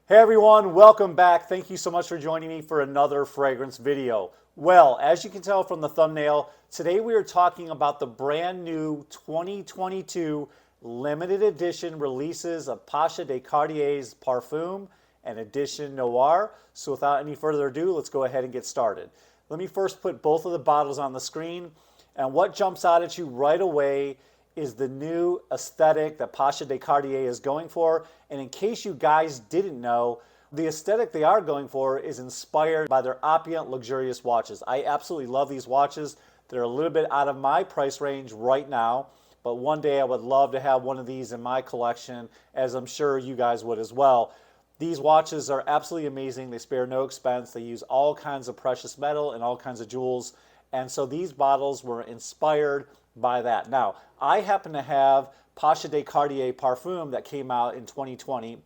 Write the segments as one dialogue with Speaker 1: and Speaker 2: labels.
Speaker 1: Hey everyone, welcome back. Thank you so much for joining me for another fragrance video. Well, as you can tell from the thumbnail, today we are talking about the brand new 2022 limited edition releases of Pasha De Cartier's Parfum and edition Noire. So without any further ado, let's go ahead and get started. Let me first put both of the bottles on the screen, and what jumps out at you right away is the new aesthetic that Pasha De Cartier is going for. And in case you guys didn't know, the aesthetic they are going for is inspired by their opulent, luxurious watches. I absolutely love these watches. They're a little bit out of my price range right now, but one day I would love to have one of these in my collection, as I'm sure you guys would as well. These watches are absolutely amazing. They spare no expense. They use all kinds of precious metal and all kinds of jewels. And so these bottles were inspired by that. Now, I happen to have Pasha De Cartier Parfum that came out in 2020.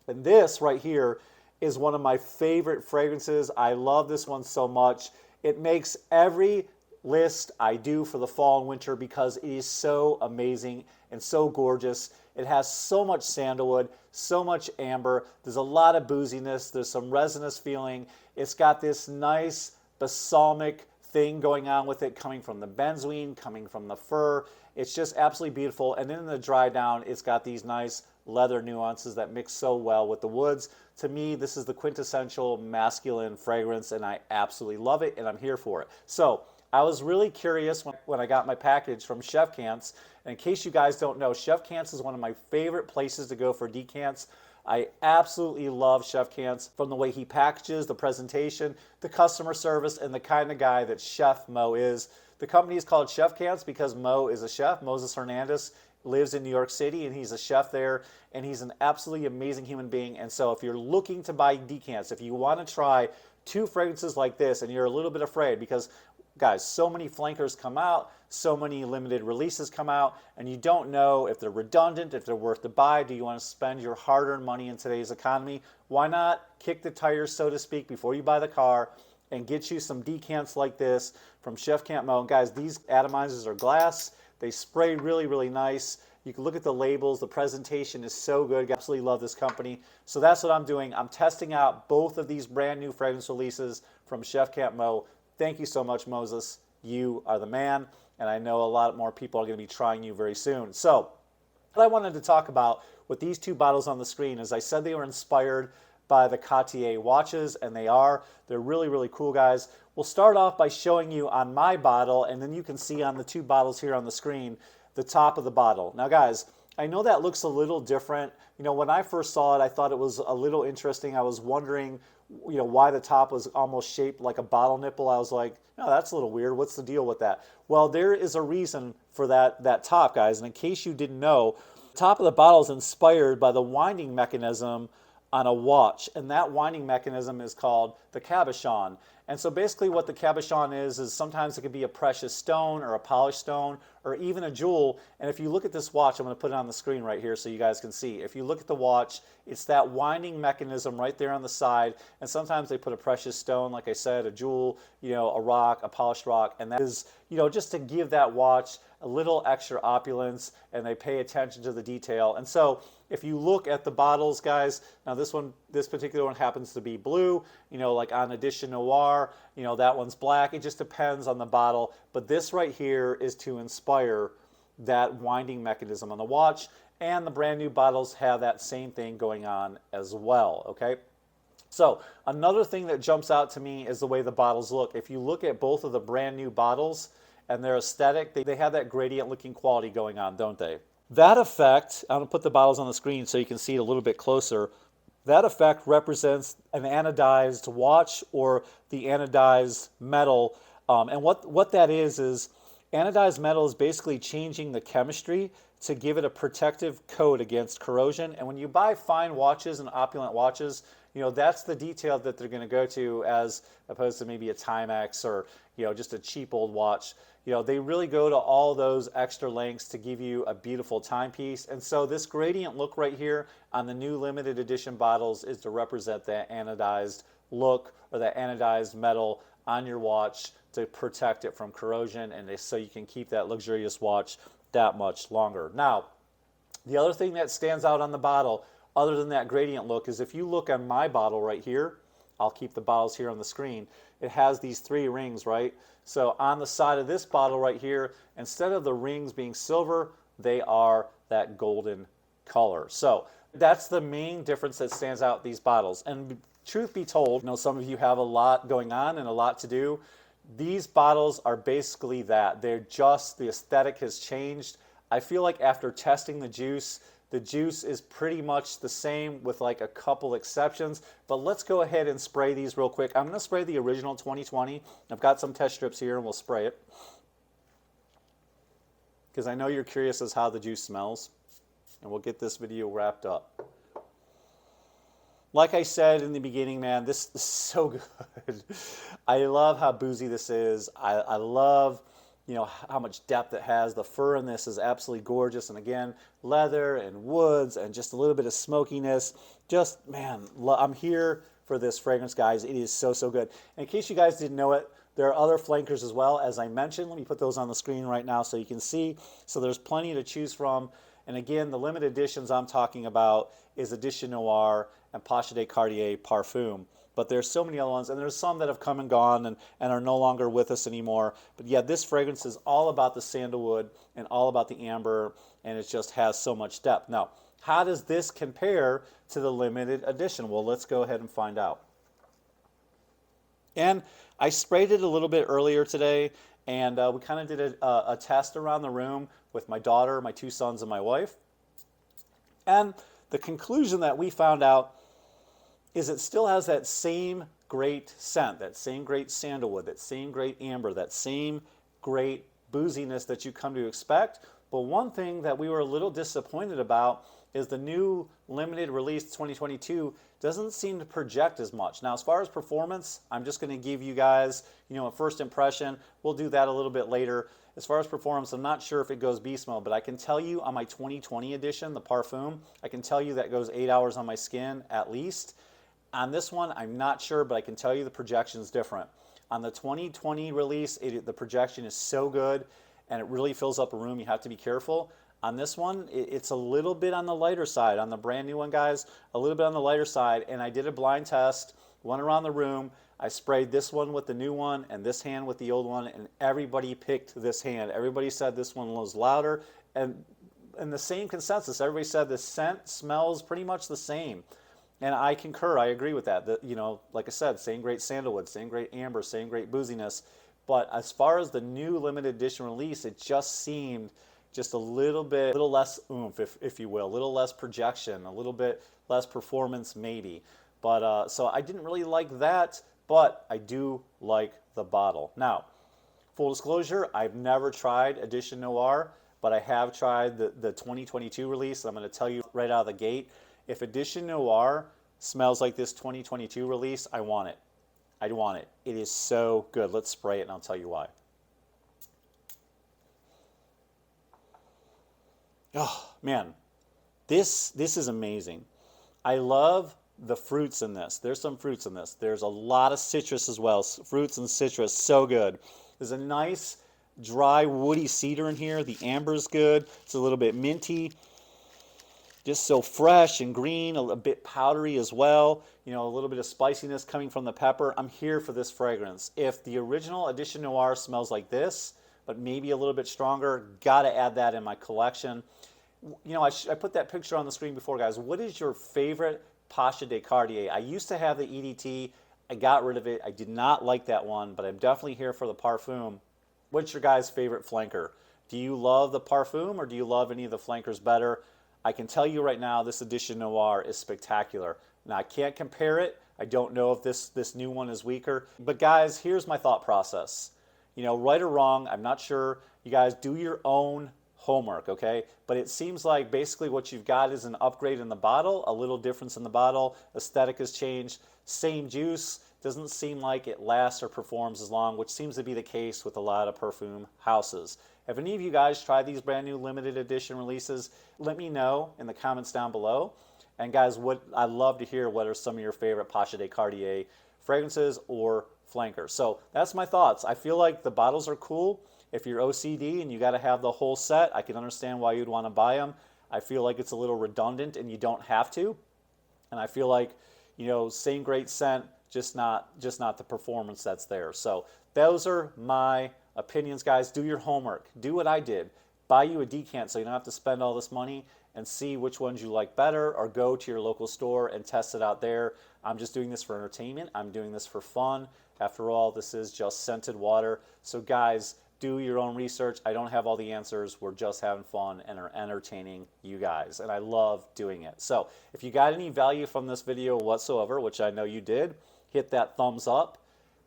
Speaker 1: And this right here is one of my favorite fragrances. I love this one so much. It makes every list I do for the fall and winter because it is so amazing and so gorgeous. It has so much sandalwood, so much amber. There's a lot of booziness. There's some resinous feeling. It's got this nice balsamic thing going on with it, coming from the benzoin, coming from the fur. It's just absolutely beautiful. And then in the dry down, it's got these nice leather nuances that mix so well with the woods. To me, this is the quintessential masculine fragrance, and I absolutely love it, and I'm here for it. So I was really curious when I got my package from Chef Cants. And in case you guys don't know, Chef Cants is one of my favorite places to go for decants. I absolutely love Chef Cants, from the way he packages, the presentation, the customer service, and the kind of guy that Chef Mo is. The company is called Chef Cants because Mo is a chef. Moses Hernandez lives in New York City, and he's a chef there, and he's an absolutely amazing human being. And so if you're looking to buy decants, if you want to try two fragrances like this, and you're a little bit afraid because, guys, so many flankers come out, so many limited releases come out, and you don't know if they're redundant, if they're worth the buy. Do you want to spend your hard-earned money in today's economy? Why not kick the tires, so to speak, before you buy the car and get you some decants like this from Chef Cant Mo. And guys, these atomizers are glass. They spray really, really nice. You can look at the labels. The presentation is so good. I absolutely love this company. So that's what I'm doing. I'm testing out both of these brand new fragrance releases from Chef Cant Mo. Thank you so much, Moses. You are the man, and I know a lot more people are going to be trying you very soon. So what I wanted to talk about with these two bottles on the screen is I said they were inspired by the Cartier watches, and they are. They're really, really cool, guys. We'll start off by showing you on my bottle, and then you can see on the two bottles here on the screen the top of the bottle. Now, guys, I know that looks a little different. You know, when I first saw it, I thought it was a little interesting. I was wondering, you know, why the top was almost shaped like a bottle nipple. I was like, no, that's a little weird. What's the deal with that? Well, there is a reason for that top, guys. And in case you didn't know, the top of the bottle is inspired by the winding mechanism on a watch, and that winding mechanism is called the cabochon. And so basically what the cabochon is sometimes it could be a precious stone or a polished stone or even a jewel. And if you look at this watch, I'm going to put it on the screen right here so you guys can see. If you look at the watch, it's that winding mechanism right there on the side. And sometimes they put a precious stone, like I said, a jewel, you know, a rock, a polished rock. And that is, you know, just to give that watch a little extra opulence, and they pay attention to the detail. And so if you look at the bottles, guys, now this particular one happens to be blue, you know, like on Edition Noire, you know, that one's black. It just depends on the bottle. But this right here is to inspire that winding mechanism on the watch, and the brand new bottles have that same thing going on as well, okay? So another thing that jumps out to me is the way the bottles look. If you look at both of the brand new bottles and their aesthetic, they have that gradient looking quality going on, don't they? That effect, I'm going to put the bottles on the screen so you can see it a little bit closer. That effect represents an anodized watch or the anodized metal. And what that is anodized metal is basically changing the chemistry to give it a protective coat against corrosion. And when you buy fine watches and opulent watches, you know, that's the detail that they're going to go to as opposed to maybe a Timex or, you know, just a cheap old watch. You know, they really go to all those extra lengths to give you a beautiful timepiece. And so this gradient look right here on the new limited edition bottles is to represent that anodized look or that anodized metal on your watch to protect it from corrosion, and so you can keep that luxurious watch that much longer. Now, the other thing that stands out on the bottle, other than that gradient look is if you look at my bottle right here, I'll keep the bottles here on the screen. It has these 3 rings, right? So on the side of this bottle right here, instead of the rings being silver, they are that golden color. So that's the main difference that stands out these bottles. And truth be told, some of you have a lot going on and a lot to do. These bottles are basically that. They're just, the aesthetic has changed. I feel like after testing the juice is pretty much the same with like a couple exceptions. But let's go ahead and spray these real quick. I'm going to spray the original 2020. I've got some test strips here and we'll spray it, because I know you're curious as how the juice smells, and we'll get this video wrapped up. Like I said in the beginning, man, this is so good. I love how boozy this is. I love, how much depth it has. The fur in this is absolutely gorgeous. And again, leather and woods and just a little bit of smokiness. Just, man, I'm here for this fragrance, guys. It is so, so good. And in case you guys didn't know it, there are other flankers as well, as I mentioned. Let me put those on the screen right now so you can see. So there's plenty to choose from. And again, the limited editions I'm talking about is Edition Noire and Pasha De Cartier Parfum. But there's so many other ones, and there's some that have come and gone and are no longer with us anymore. But yeah, this fragrance is all about the sandalwood and all about the amber, and it just has so much depth. Now, how does this compare to the limited edition? Well, let's go ahead and find out. And I sprayed it a little bit earlier today, and we kind of did a test around the room with my daughter, my 2 sons, and my wife. And the conclusion that we found out is it still has that same great scent, that same great sandalwood, that same great amber, that same great booziness that you come to expect. But one thing that we were a little disappointed about is the new limited release 2022 doesn't seem to project as much. Now, as far as performance, I'm just going to give you guys, a first impression. We'll do that a little bit later. As far as performance, I'm not sure if it goes beast mode, but I can tell you on my 2020 edition, the Parfum, I can tell you that goes 8 hours on my skin at least. On this one, I'm not sure, but I can tell you the projection is different. On the 2020 release, the projection is so good, and it really fills up a room. You have to be careful. On this one, it's a little bit on the lighter side. On the brand new one, guys, a little bit on the lighter side. And I did a blind test, went around the room. I sprayed this one with the new one and this hand with the old one, and everybody picked this hand. Everybody said this one was louder. And the same consensus, everybody said the scent smells pretty much the same. And I concur, I agree with that. Like I said, same great sandalwood, same great amber, same great booziness. But as far as the new limited edition release, it just seemed just a little less oomph, if you will, a little less projection, a little bit less performance maybe. But so I didn't really like that, but I do like the bottle. Now, full disclosure, I've never tried Edition Noire, but I have tried the 2022 release. I'm going to tell you right out of the gate, if Edition Noire smells like this 2022 release, I want it. I want it. It is so good. Let's spray it and I'll tell you why. Oh, man. This is amazing. I love the fruits in this. There's some fruits in this. There's a lot of citrus as well. Fruits and citrus, so good. There's a nice dry woody cedar in here. The amber's good. It's a little bit minty. Just so fresh and green, a bit powdery as well. A little bit of spiciness coming from the pepper. I'm here for this fragrance. If the original Edition Noire smells like this, but maybe a little bit stronger, gotta add that in my collection. I put that picture on the screen before, guys. What is your favorite Pasha De Cartier? I used to have the EDT. I got rid of it. I did not like that one, but I'm definitely here for the Parfum. What's your guys' favorite flanker? Do you love the Parfum or do you love any of the flankers better? I can tell you right now, this Edition Noire is spectacular. Now, I can't compare it. I don't know if this new one is weaker. But guys, here's my thought process. Right or wrong, I'm not sure. You guys do your own homework, okay? But it seems like basically what you've got is an upgrade in the bottle, a little difference in the bottle. Aesthetic has changed. Same juice. Doesn't seem like it lasts or performs as long, which seems to be the case with a lot of perfume houses. Have any of you guys tried these brand new limited edition releases? Let me know in the comments down below. And guys, I'd love to hear what are some of your favorite Pasha De Cartier fragrances or flankers. So that's my thoughts. I feel like the bottles are cool. If you're OCD and you got to have the whole set, I can understand why you'd want to buy them. I feel like it's a little redundant and you don't have to. And I feel like, you know, same great scent, just not the performance that's there. So those are my opinions, guys. Do your homework. Do what I did. Buy you a decant so you don't have to spend all this money, and see which ones you like better, or go to your local store and test it out there. I'm just doing this for entertainment. I'm doing this for fun. After all, this is just scented water. So guys, do your own research. I don't have all the answers. We're just having fun and are entertaining you guys, and I love doing it. So if you got any value from this video whatsoever, which I know you did, hit that thumbs up.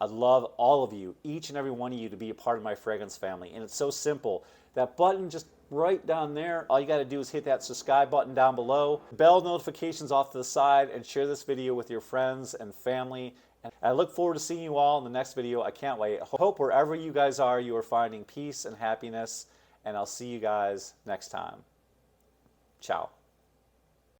Speaker 1: I'd love all of you, each and every one of you, to be a part of my fragrance family. And it's so simple. That button just right down there, all you got to do is hit that subscribe button down below, bell notifications off to the side, and share this video with your friends and family. And I look forward to seeing you all in the next video. I can't wait. I hope wherever you guys are, you are finding peace and happiness. And I'll see you guys next time. Ciao.